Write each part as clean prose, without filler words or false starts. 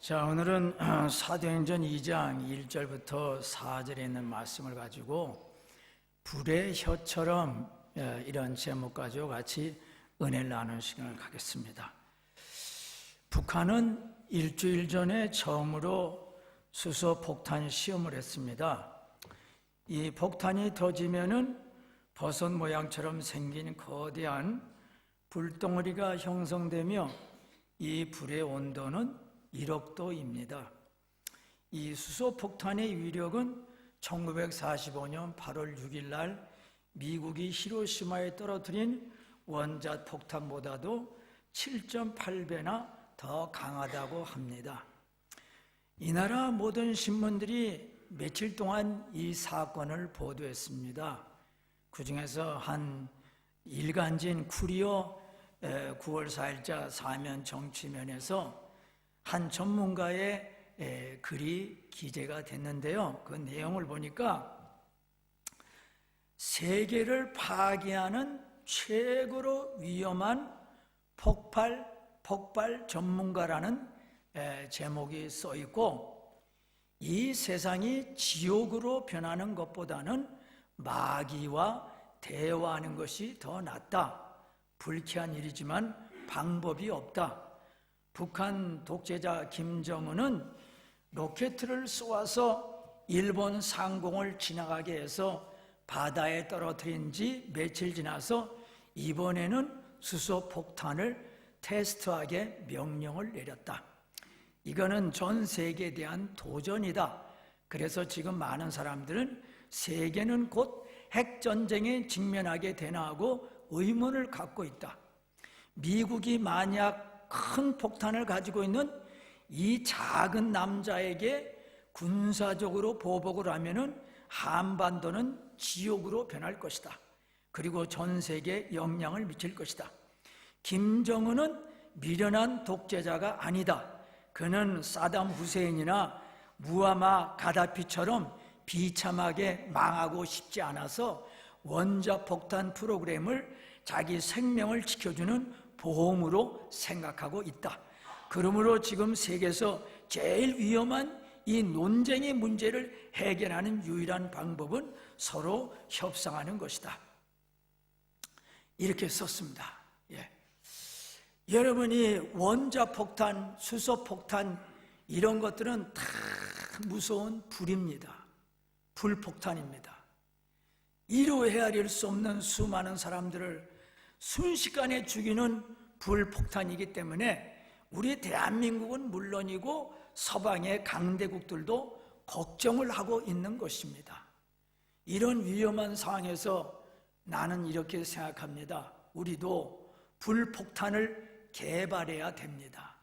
자, 오늘은 사도행전 2장 1절부터 4절에 있는 말씀을 가지고 불의 혀처럼 이런 제목 가지고 같이 은혜를 나누는 시간을 갖겠습니다. 북한은 일주일 전에 처음으로 수소 폭탄 시험을 했습니다. 이 폭탄이 터지면은 버섯 모양처럼 생긴 거대한 불덩어리가 형성되며 이 불의 온도는 1억도입니다. 이 수소폭탄의 위력은 1945년 8월 6일 날 미국이 히로시마에 떨어뜨린 원자 폭탄보다도 7.8배나 더 강하다고 합니다. 이 나라 모든 신문들이 며칠 동안 이 사건을 보도했습니다. 그 중에서 한 일간지인 쿠리어 9월 4일자 사면 정치면에서 한 전문가의 글이 기재가 됐는데요. 그 내용을 보니까 세계를 파괴하는 최고로 위험한 폭발 전문가라는 제목이 써 있고, 이 세상이 지옥으로 변하는 것보다는 마귀와 대화하는 것이 더 낫다. 불쾌한 일이지만 방법이 없다. 북한 독재자 김정은은 로켓을 쏘아서 일본 상공을 지나가게 해서 바다에 떨어뜨린 지 며칠 지나서 이번에는 수소폭탄을 테스트하게 명령을 내렸다. 이거는 전 세계에 대한 도전이다. 그래서 지금 많은 사람들은 세계는 곧 핵전쟁에 직면하게 되나 하고 의문을 갖고 있다. 미국이 만약 큰 폭탄을 가지고 있는 이 작은 남자에게 군사적으로 보복을 하면은 한반도는 지옥으로 변할 것이다. 그리고 전 세계에 영향을 미칠 것이다. 김정은은 미련한 독재자가 아니다. 그는 사담 후세인이나 무아마 가다피처럼 비참하게 망하고 싶지 않아서 원자폭탄 프로그램을 자기 생명을 지켜주는 보험으로 생각하고 있다. 그러므로 지금 세계에서 제일 위험한 이 논쟁의 문제를 해결하는 유일한 방법은 서로 협상하는 것이다. 이렇게 썼습니다. 여러분이 원자폭탄, 수소폭탄 이런 것들은 다 무서운 불입니다. 불폭탄입니다. 이루 헤아릴 수 없는 수많은 사람들을 순식간에 죽이는 불폭탄이기 때문에 우리 대한민국은 물론이고 서방의 강대국들도 걱정을 하고 있는 것입니다. 이런 위험한 상황에서 나는 이렇게 생각합니다. 우리도 불폭탄을 개발해야 됩니다.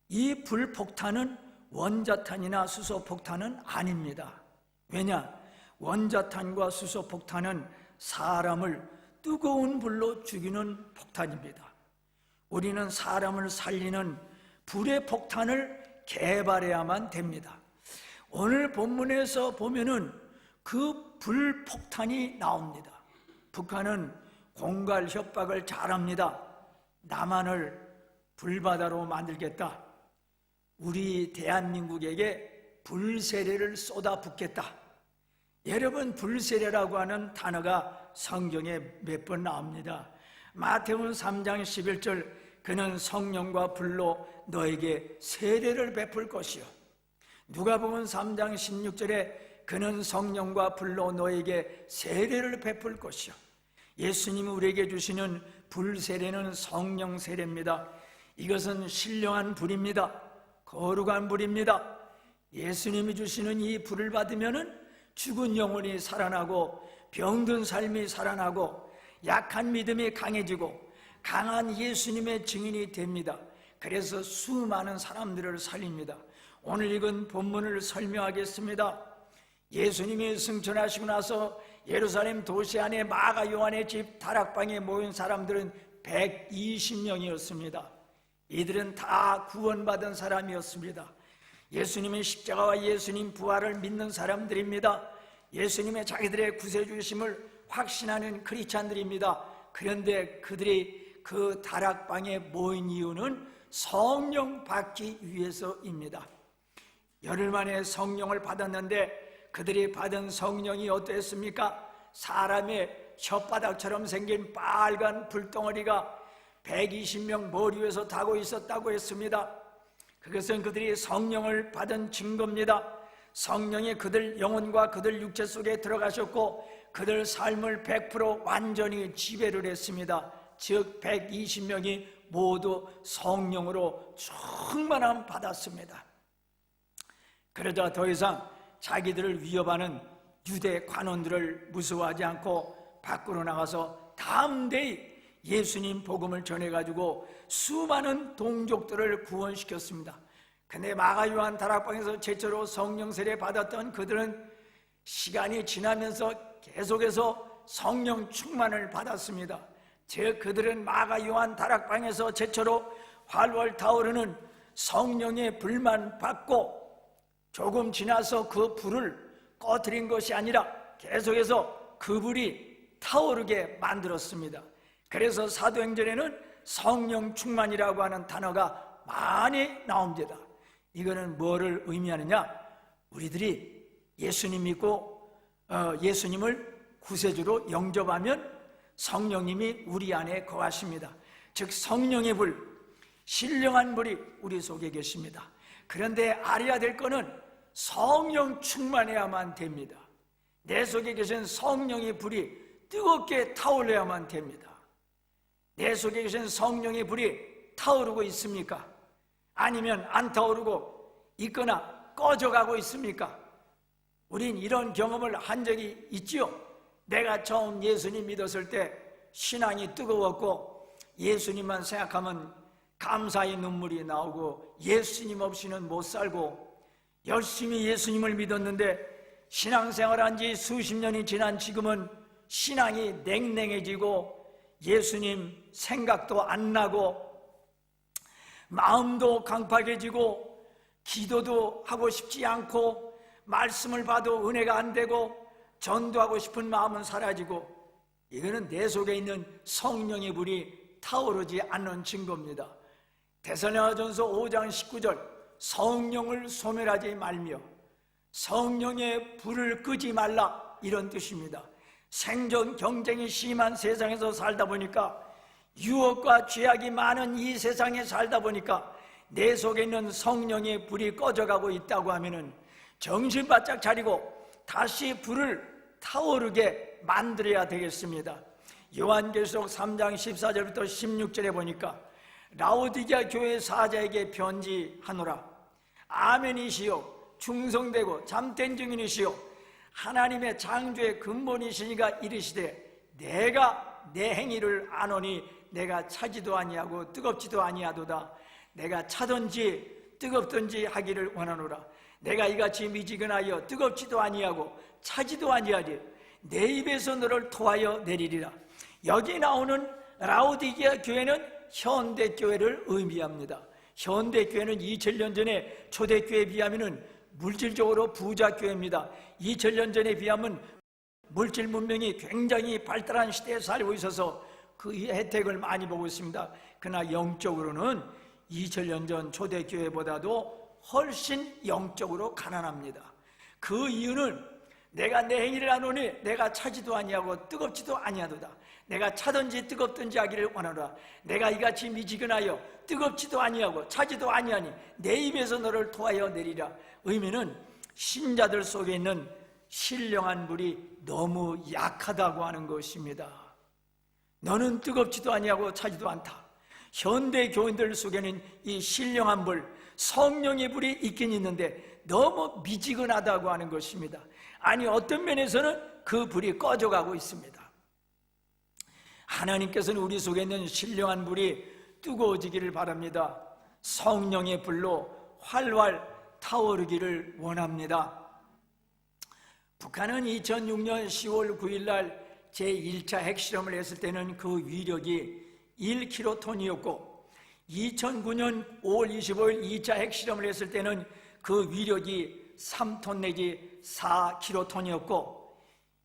이 불폭탄은 원자탄이나 수소폭탄은 아닙니다. 왜냐? 원자탄과 수소폭탄은 사람을 뜨거운 불로 죽이는 폭탄입니다. 우리는 사람을 살리는 불의 폭탄을 개발해야만 됩니다. 오늘 본문에서 보면은 그 불폭탄이 나옵니다. 북한은 공갈 협박을 잘합니다. 남한을 불바다로 만들겠다. 우리 대한민국에게 불세례를 쏟아붓겠다. 여러분, 불세례라고 하는 단어가 성경에 몇 번 나옵니다. 마태복음 3장 11절 그는 성령과 불로 너에게 세례를 베풀 것이요. 누가복음 3장 16절에 그는 성령과 불로 너에게 세례를 베풀 것이요. 예수님이 우리에게 주시는 불세례는 성령 세례입니다. 이것은 신령한 불입니다. 거룩한 불입니다. 예수님이 주시는 이 불을 받으면은 죽은 영혼이 살아나고 병든 삶이 살아나고 약한 믿음이 강해지고 강한 예수님의 증인이 됩니다. 그래서 수많은 사람들을 살립니다. 오늘 읽은 본문을 설명하겠습니다. 예수님이 승천하시고 나서 예루살렘 도시 안에 마가 요한의 집 다락방에 모인 사람들은 120명이었습니다. 이들은 다 구원받은 사람이었습니다. 예수님의 십자가와 예수님 부활을 믿는 사람들입니다. 예수님의 자기들의 구세주심을 확신하는 크리스찬들입니다. 그런데 그들이 그 다락방에 모인 이유는 성령 받기 위해서입니다. 열흘 만에 성령을 받았는데 그들이 받은 성령이 어땠습니까? 사람의 혓바닥처럼 생긴 빨간 불덩어리가 120명 머리 위에서 타고 있었다고 했습니다. 그것은 그들이 성령을 받은 증거입니다. 성령이 그들 영혼과 그들 육체 속에 들어가셨고 그들 삶을 100% 완전히 지배를 했습니다. 즉 120명이 모두 성령으로 충만함 받았습니다. 그러자 더 이상 자기들을 위협하는 유대 관원들을 무서워하지 않고 밖으로 나가서 담대히 예수님 복음을 전해가지고 수많은 동족들을 구원시켰습니다. 근데 마가 요한 다락방에서 최초로 성령 세례 받았던 그들은 시간이 지나면서 계속해서 성령 충만을 받았습니다. 즉 그들은 마가 요한 다락방에서 최초로 활활 타오르는 성령의 불만 받고 조금 지나서 그 불을 꺼뜨린 것이 아니라 계속해서 그 불이 타오르게 만들었습니다. 그래서 사도행전에는 성령 충만이라고 하는 단어가 많이 나옵니다. 이거는 뭐를 의미하느냐? 우리들이 예수님 믿고 예수님을 구세주로 영접하면 성령님이 우리 안에 거하십니다. 즉 성령의 불, 신령한 불이 우리 속에 계십니다. 그런데 알아야 될 것은 성령 충만해야만 됩니다. 내 속에 계신 성령의 불이 뜨겁게 타올려야만 됩니다. 내 속에 계신 성령의 불이 타오르고 있습니까? 아니면 안 타오르고 있거나 꺼져가고 있습니까? 우린 이런 경험을 한 적이 있지요. 내가 처음 예수님 믿었을 때 신앙이 뜨거웠고 예수님만 생각하면 감사의 눈물이 나오고 예수님 없이는 못 살고 열심히 예수님을 믿었는데 신앙생활한 지 수십 년이 지난 지금은 신앙이 냉랭해지고 예수님 생각도 안 나고 마음도 강팍해지고 기도도 하고 싶지 않고 말씀을 봐도 은혜가 안 되고 전도하고 싶은 마음은 사라지고 이거는 내 속에 있는 성령의 불이 타오르지 않는 증거입니다. 데살로니가전서 5장 19절 성령을 소멸하지 말며 성령의 불을 끄지 말라 이런 뜻입니다. 생존 경쟁이 심한 세상에서 살다 보니까 유혹과 죄악이 많은 이 세상에 살다 보니까 내 속에 있는 성령의 불이 꺼져가고 있다고 하면은 정신 바짝 차리고 다시 불을 타오르게 만들어야 되겠습니다. 요한계시록 3장 14절부터 16절에 보니까 라오디게아 교회 사자에게 편지하노라. 아멘이시요 충성되고 참된 증인이시요 하나님의 창조의 근본이시니가 이르시되 내가 내 행위를 아노니 내가 차지도 아니하고 뜨겁지도 아니하도다. 내가 차든지 뜨겁든지 하기를 원하노라. 내가 이같이 미지근하여 뜨겁지도 아니하고 차지도 아니하리. 내 입에서 너를 토하여 내리리라. 여기 나오는 라오디게아 교회는 현대교회를 의미합니다. 현대교회는 2000년 전에 초대교회에 비하면 물질적으로 부자교회입니다. 2000년 전에 비하면 물질 문명이 굉장히 발달한 시대에 살고 있어서 그 혜택을 많이 보고 있습니다. 그러나 영적으로는 2000년 전 초대교회보다도 훨씬 영적으로 가난합니다. 그 이유는 내가 내 행위를 하노니 내가 차지도 아니하고 뜨겁지도 아니하도다. 내가 차든지 뜨겁든지 하기를 원하노라. 내가 이같이 미지근하여 뜨겁지도 아니하고 차지도 아니하니 내 입에서 너를 토하여 내리라. 의미는 신자들 속에 있는 신령한 불이 너무 약하다고 하는 것입니다. 너는 뜨겁지도 아니하고 차지도 않다. 현대 교인들 속에는 이 신령한 불, 성령의 불이 있긴 있는데 너무 미지근하다고 하는 것입니다. 아니 어떤 면에서는 그 불이 꺼져가고 있습니다. 하나님께서는 우리 속에 있는 신령한 불이 뜨거워지기를 바랍니다. 성령의 불로 활활 타오르기를 원합니다. 북한은 2006년 10월 9일 날 제1차 핵실험을 했을 때는 그 위력이 1킬로톤이었고 2009년 5월 25일 2차 핵실험을 했을 때는 그 위력이 3톤 내지 4킬로톤이었고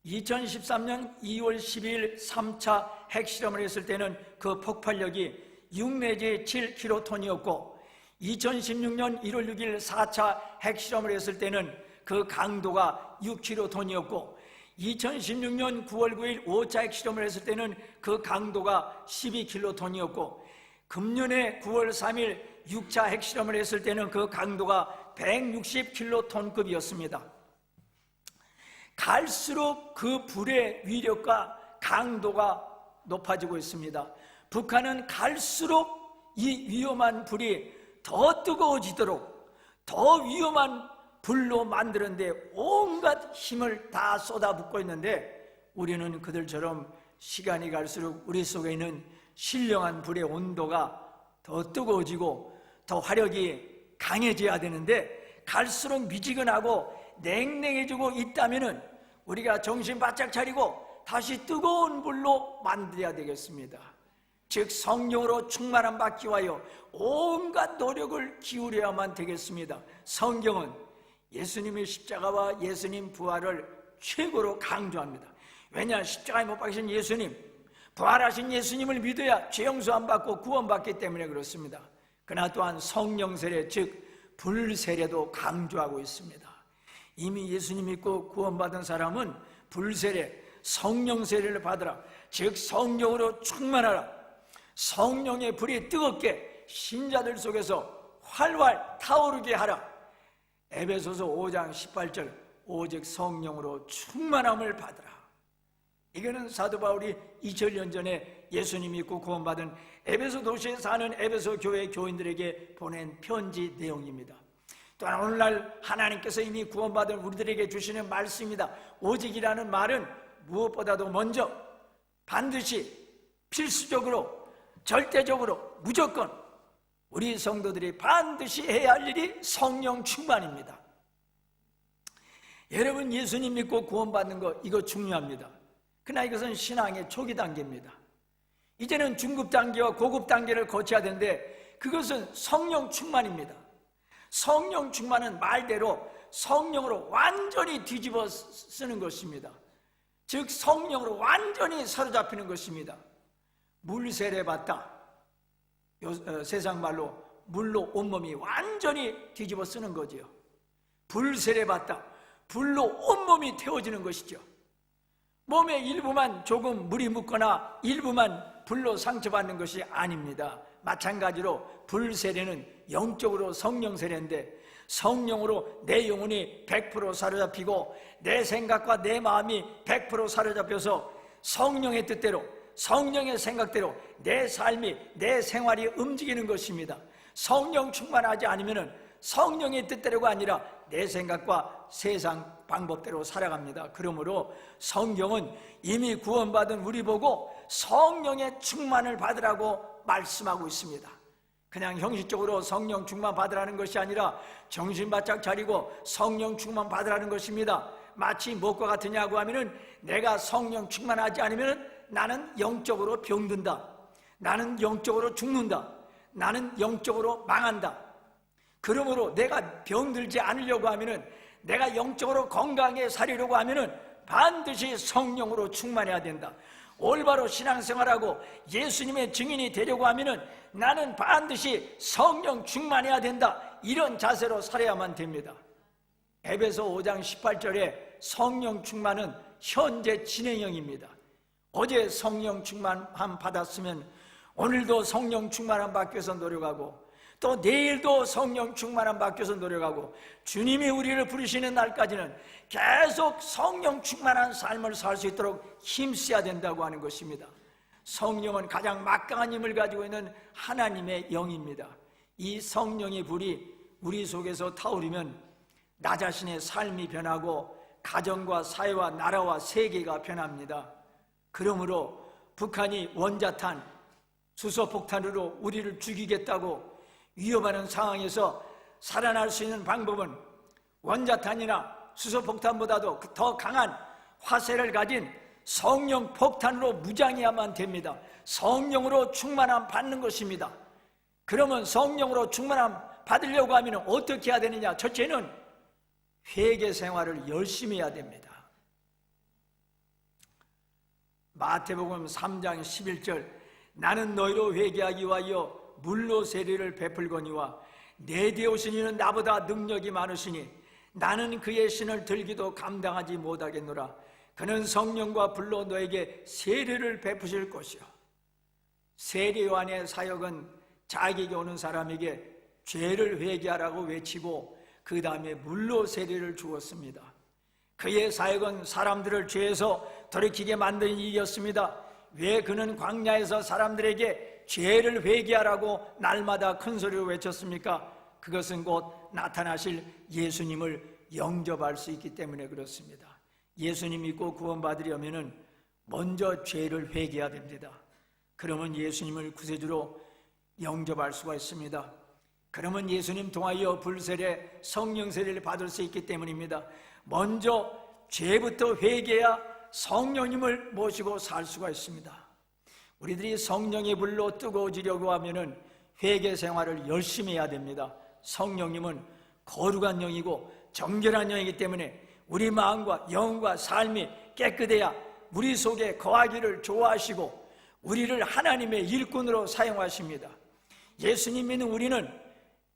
2013년 2월 12일 3차 핵실험을 했을 때는 그 폭발력이 6 내지 7킬로톤이었고 2016년 1월 6일 4차 핵실험을 했을 때는 그 강도가 6킬로톤이었고 2016년 9월 9일 5차 핵실험을 했을 때는 그 강도가 12킬로톤이었고 금년에 9월 3일 6차 핵실험을 했을 때는 그 강도가 160킬로톤급이었습니다. 갈수록 그 불의 위력과 강도가 높아지고 있습니다. 북한은 갈수록 이 위험한 불이 더 뜨거워지도록 더 위험한 불로 만드는데 온갖 힘을 다 쏟아붓고 있는데 우리는 그들처럼 시간이 갈수록 우리 속에 있는 신령한 불의 온도가 더 뜨거워지고 더 화력이 강해져야 되는데 갈수록 미지근하고 냉랭해지고 있다면 우리가 정신 바짝 차리고 다시 뜨거운 불로 만들어야 되겠습니다. 즉 성령으로 충만함 받기 위하여 온갖 노력을 기울여야만 되겠습니다. 성경은 예수님의 십자가와 예수님 부활을 최고로 강조합니다. 왜냐? 십자가에 못 박히신 예수님, 부활하신 예수님을 믿어야 죄 용서함 받고 구원받기 때문에 그렇습니다. 그러나 또한 성령 세례, 즉 불세례도 강조하고 있습니다. 이미 예수님 믿고 구원받은 사람은 불세례, 성령 세례를 받으라, 즉 성령으로 충만하라, 성령의 불이 뜨겁게 신자들 속에서 활활 타오르게 하라. 에베소서 5장 18절 오직 성령으로 충만함을 받으라. 이거는 사도 바울이 2000년 전에 예수님 믿고 구원받은 에베소 도시에 사는 에베소 교회 교인들에게 보낸 편지 내용입니다. 또한 오늘날 하나님께서 이미 구원받은 우리들에게 주시는 말씀입니다. 오직이라는 말은 무엇보다도 먼저 반드시 필수적으로 절대적으로 무조건 우리 성도들이 반드시 해야 할 일이 성령 충만입니다. 여러분 예수님 믿고 구원받는 거 이거 중요합니다. 그러나 이것은 신앙의 초기 단계입니다. 이제는 중급 단계와 고급 단계를 거쳐야 되는데 그것은 성령 충만입니다. 성령 충만은 말대로 성령으로 완전히 뒤집어 쓰는 것입니다. 즉 성령으로 완전히 사로잡히는 것입니다. 물 세례 받다, 세상 말로 물로 온몸이 완전히 뒤집어 쓰는 거지요. 불 세례 받다, 불로 온몸이 태워지는 것이죠. 몸의 일부만 조금 물이 묻거나 일부만 불로 상처받는 것이 아닙니다. 마찬가지로 불 세례는 영적으로 성령 세례인데 성령으로 내 영혼이 100% 사로잡히고 내 생각과 내 마음이 100% 사로잡혀서 성령의 뜻대로 성령의 생각대로 내 삶이 내 생활이 움직이는 것입니다. 성령 충만하지 않으면 성령의 뜻대로가 아니라 내 생각과 세상 방법대로 살아갑니다. 그러므로 성경은 이미 구원받은 우리 보고 성령의 충만을 받으라고 말씀하고 있습니다. 그냥 형식적으로 성령 충만 받으라는 것이 아니라 정신 바짝 차리고 성령 충만 받으라는 것입니다. 마치 무엇과 같으냐고 하면은 내가 성령 충만하지 않으면 나는 영적으로 병든다, 나는 영적으로 죽는다, 나는 영적으로 망한다. 그러므로 내가 병들지 않으려고 하면은 내가 영적으로 건강하게 살려고 하면은 반드시 성령으로 충만해야 된다. 올바로 신앙생활하고 예수님의 증인이 되려고 하면은 나는 반드시 성령 충만해야 된다. 이런 자세로 살아야만 됩니다. 에베소 5장 18절에 성령 충만은 현재 진행형입니다. 어제 성령 충만함 받았으면 오늘도 성령 충만함 받기 위해서 노력하고 또 내일도 성령 충만함 받기 위해서 노력하고 주님이 우리를 부르시는 날까지는 계속 성령 충만한 삶을 살 수 있도록 힘써야 된다고 하는 것입니다. 성령은 가장 막강한 힘을 가지고 있는 하나님의 영입니다. 이 성령의 불이 우리 속에서 타오르면 나 자신의 삶이 변하고 가정과 사회와 나라와 세계가 변합니다. 그러므로 북한이 원자탄, 수소폭탄으로 우리를 죽이겠다고 위협하는 상황에서 살아날 수 있는 방법은 원자탄이나 수소폭탄보다도 더 강한 화세를 가진 성령 폭탄으로 무장해야만 됩니다. 성령으로 충만함 받는 것입니다. 그러면 성령으로 충만함 받으려고 하면 어떻게 해야 되느냐? 첫째는 회개 생활을 열심히 해야 됩니다. 마태복음 3장 11절 나는 너희로 회개하기 위하여 물로 세례를 베풀거니와 내 뒤에 오신 이는 나보다 능력이 많으시니 나는 그의 신을 들기도 감당하지 못하겠노라. 그는 성령과 불로 너에게 세례를 베푸실 것이요. 세례 요한의 사역은 자기에게 오는 사람에게 죄를 회개하라고 외치고 그 다음에 물로 세례를 주었습니다. 그의 사역은 사람들을 죄에서 돌이키게 만드는 일이었습니다. 왜 그는 광야에서 사람들에게 죄를 회개하라고 날마다 큰 소리로 외쳤습니까? 그것은 곧 나타나실 예수님을 영접할 수 있기 때문에 그렇습니다. 예수님 믿고 구원받으려면 먼저 죄를 회개해야 됩니다. 그러면 예수님을 구세주로 영접할 수가 있습니다. 그러면 예수님 통하여 불세례, 성령 세례를 받을 수 있기 때문입니다. 먼저 죄부터 회개해야 성령님을 모시고 살 수가 있습니다. 우리들이 성령의 불로 뜨거워지려고 하면은 회개 생활을 열심히 해야 됩니다. 성령님은 거룩한 영이고 정결한 영이기 때문에 우리 마음과 영과 삶이 깨끗해야 우리 속에 거하기를 좋아하시고 우리를 하나님의 일꾼으로 사용하십니다. 예수님 믿는 우리는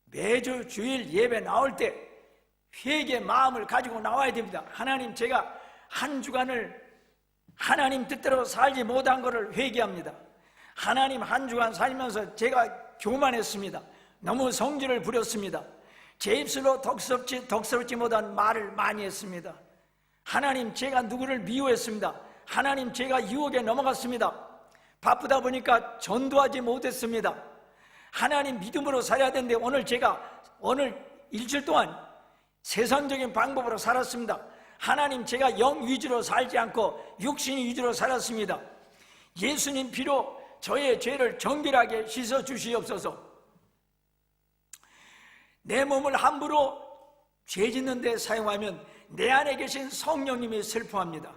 매주 주일 예배 나올 때 회개 마음을 가지고 나와야 됩니다. 하나님, 제가 한 주간을 하나님 뜻대로 살지 못한 것을 회개합니다. 하나님, 한 주간 살면서 제가 교만했습니다. 너무 성질을 부렸습니다. 제 입술로 덕스럽지 못한 말을 많이 했습니다. 하나님, 제가 누구를 미워했습니다. 하나님, 제가 유혹에 넘어갔습니다. 바쁘다 보니까 전도하지 못했습니다. 하나님, 믿음으로 살아야 되는데 오늘 일주일 동안 세상적인 방법으로 살았습니다. 하나님, 제가 영 위주로 살지 않고 육신 위주로 살았습니다. 예수님 피로 저의 죄를 정결하게 씻어 주시옵소서. 내 몸을 함부로 죄 짓는 데 사용하면 내 안에 계신 성령님이 슬퍼합니다.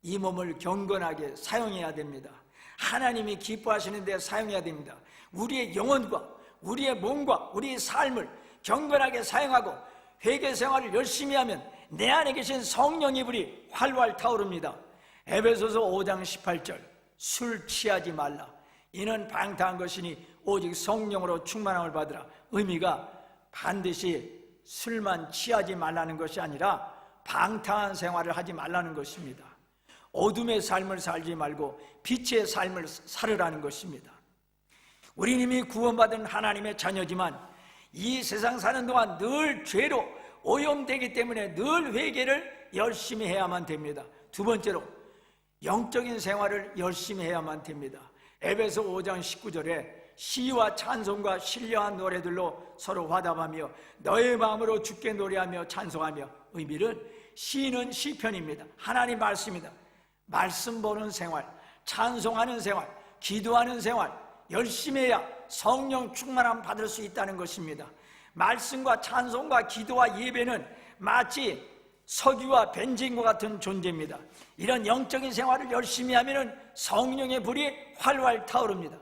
이 몸을 경건하게 사용해야 됩니다. 하나님이 기뻐하시는 데 사용해야 됩니다. 우리의 영혼과 우리의 몸과 우리의 삶을 경건하게 사용하고 회개 생활을 열심히 하면 내 안에 계신 성령의 불이 활활 타오릅니다. 에베소서 5장 18절, 술 취하지 말라. 이는 방탕한 것이니 오직 성령으로 충만함을 받으라. 의미가 반드시 술만 취하지 말라는 것이 아니라 방탕한 생활을 하지 말라는 것입니다. 어둠의 삶을 살지 말고 빛의 삶을 살으라는 것입니다. 우리는 이미 구원받은 하나님의 자녀지만 이 세상 사는 동안 늘 죄로 오염되기 때문에 늘 회개를 열심히 해야만 됩니다. 두 번째로 영적인 생활을 열심히 해야만 됩니다. 에베소 5장 19절에 시와 찬송과 신령한 노래들로 서로 화답하며 너의 마음으로 주께 노래하며 찬송하며, 의미는 시는 시편입니다. 하나님 말씀입니다. 말씀 보는 생활, 찬송하는 생활, 기도하는 생활 열심히 해야 성령 충만함 받을 수 있다는 것입니다. 말씀과 찬송과 기도와 예배는 마치 석유와 벤진과 같은 존재입니다. 이런 영적인 생활을 열심히 하면 성령의 불이 활활 타오릅니다.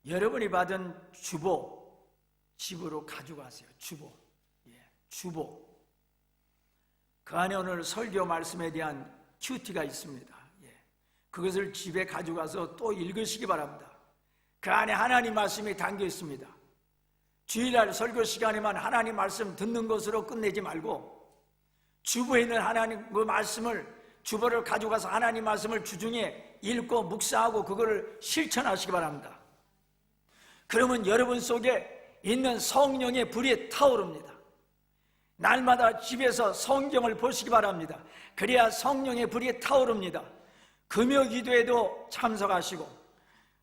여러분이 받은 주보 집으로 가져가세요. 주보. 그 안에 오늘 설교 말씀에 대한 큐티가 있습니다. 그것을 집에 가져가서 또 읽으시기 바랍니다. 그 안에 하나님 말씀이 담겨 있습니다. 주일날 설교 시간에만 하나님 말씀 듣는 것으로 끝내지 말고 주보에 있는 하나님 그 말씀을, 주보를 가져가서 하나님 말씀을 주중에 읽고 묵상하고 그거를 실천하시기 바랍니다. 그러면 여러분 속에 있는 성령의 불이 타오릅니다. 날마다 집에서 성경을 보시기 바랍니다. 그래야 성령의 불이 타오릅니다. 금요 기도에도 참석하시고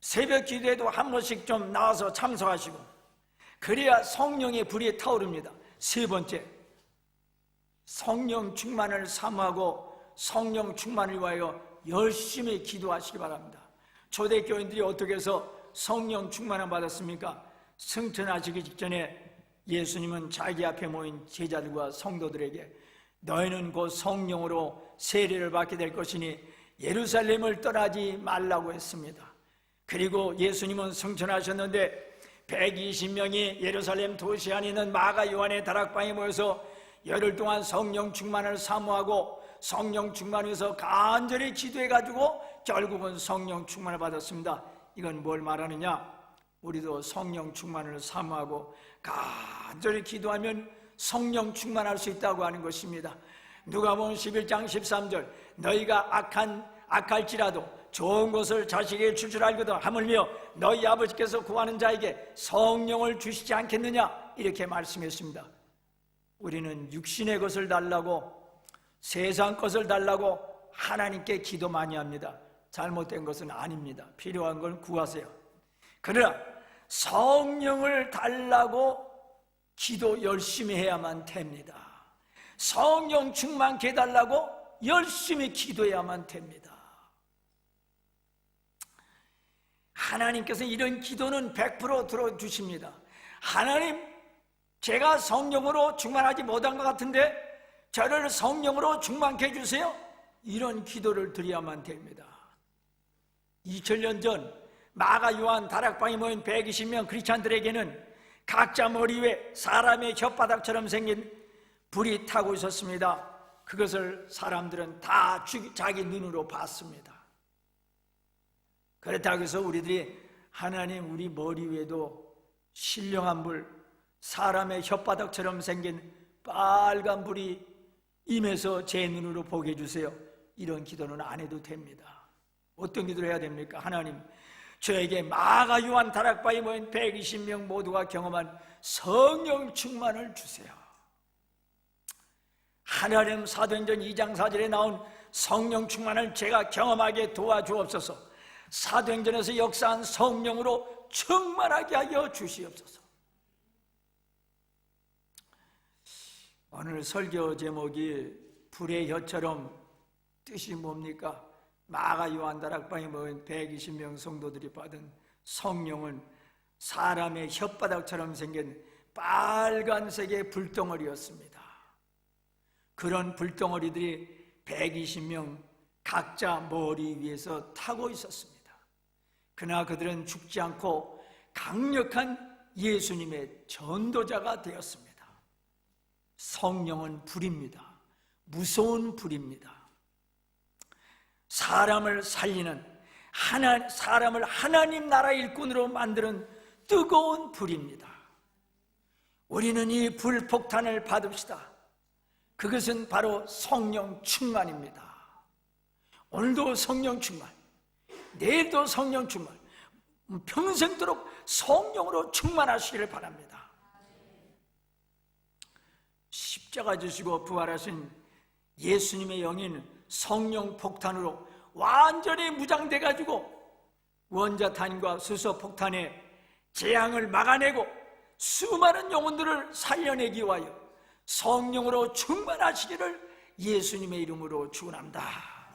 새벽 기도에도 한 번씩 좀 나와서 참석하시고, 그래야 성령의 불이 타오릅니다. 세 번째, 성령 충만을 사모하고 성령 충만을 위하여 열심히 기도하시기 바랍니다. 초대교인들이 어떻게 해서 성령 충만을 받았습니까? 승천하시기 직전에 예수님은 자기 앞에 모인 제자들과 성도들에게 너희는 곧 성령으로 세례를 받게 될 것이니 예루살렘을 떠나지 말라고 했습니다. 그리고 예수님은 승천하셨는데 120명이 예루살렘 도시 안에 있는 마가 요한의 다락방에 모여서 열흘 동안 성령 충만을 사모하고 성령 충만을 위해서 간절히 기도해가지고 결국은 성령 충만을 받았습니다. 이건 뭘 말하느냐? 우리도 성령 충만을 사모하고 간절히 기도하면 성령 충만할 수 있다고 하는 것입니다. 누가복음 11장 13절 너희가 악할지라도 좋은 것을 자식에게 줄 줄 알거든 하물며 너희 아버지께서 구하는 자에게 성령을 주시지 않겠느냐 이렇게 말씀했습니다. 우리는 육신의 것을 달라고 세상 것을 달라고 하나님께 기도 많이 합니다. 잘못된 것은 아닙니다. 필요한 걸 구하세요. 그러나 성령을 달라고 기도 열심히 해야만 됩니다. 성령 충만케 해달라고 열심히 기도해야만 됩니다. 하나님께서 이런 기도는 100% 들어주십니다. 하나님, 제가 성령으로 충만하지 못한 것 같은데 저를 성령으로 충만케 해주세요. 이런 기도를 드려야만 됩니다. 2000년 전 마가 요한 다락방에 모인 120명 크리스찬들에게는 각자 머리 위에 사람의 혓바닥처럼 생긴 불이 타고 있었습니다. 그것을 사람들은 다 자기 눈으로 봤습니다. 그렇다고 해서 우리들이 하나님 우리 머리 위에도 신령한 불, 사람의 혓바닥처럼 생긴 빨간 불이 임해서 제 눈으로 보게 해주세요. 이런 기도는 안 해도 됩니다. 어떤 기도를 해야 됩니까? 하나님, 저에게 마가 요한 다락방에 모인 120명 모두가 경험한 성령 충만을 주세요. 하나님 사도행전 2장 4절에 나온 성령 충만을 제가 경험하게 도와주옵소서. 사도행전에서 역사한 성령으로 충만하게 하여 주시옵소서. 오늘 설교 제목이 불의 혀처럼 뜻이 뭡니까? 마가 요한 다락방에 모인 120명 성도들이 받은 성령은 사람의 혓바닥처럼 생긴 빨간색의 불덩어리였습니다. 그런 불덩어리들이 120명 각자 머리 위에서 타고 있었습니다. 그러나 그들은 죽지 않고 강력한 예수님의 전도자가 되었습니다. 성령은 불입니다. 무서운 불입니다. 사람을 살리는, 사람을 하나님 나라 일꾼으로 만드는 뜨거운 불입니다. 우리는 이 불폭탄을 받읍시다. 그것은 바로 성령 충만입니다. 오늘도 성령 충만, 내일도 성령 충만, 평생도록 성령으로 충만하시기를 바랍니다. 십자가 지시고 부활하신 예수님의 영인 성령 폭탄으로 완전히 무장돼가지고 원자탄과 수소폭탄의 재앙을 막아내고 수많은 영혼들을 살려내기 위하여 성령으로 충만하시기를 예수님의 이름으로 축원합니다.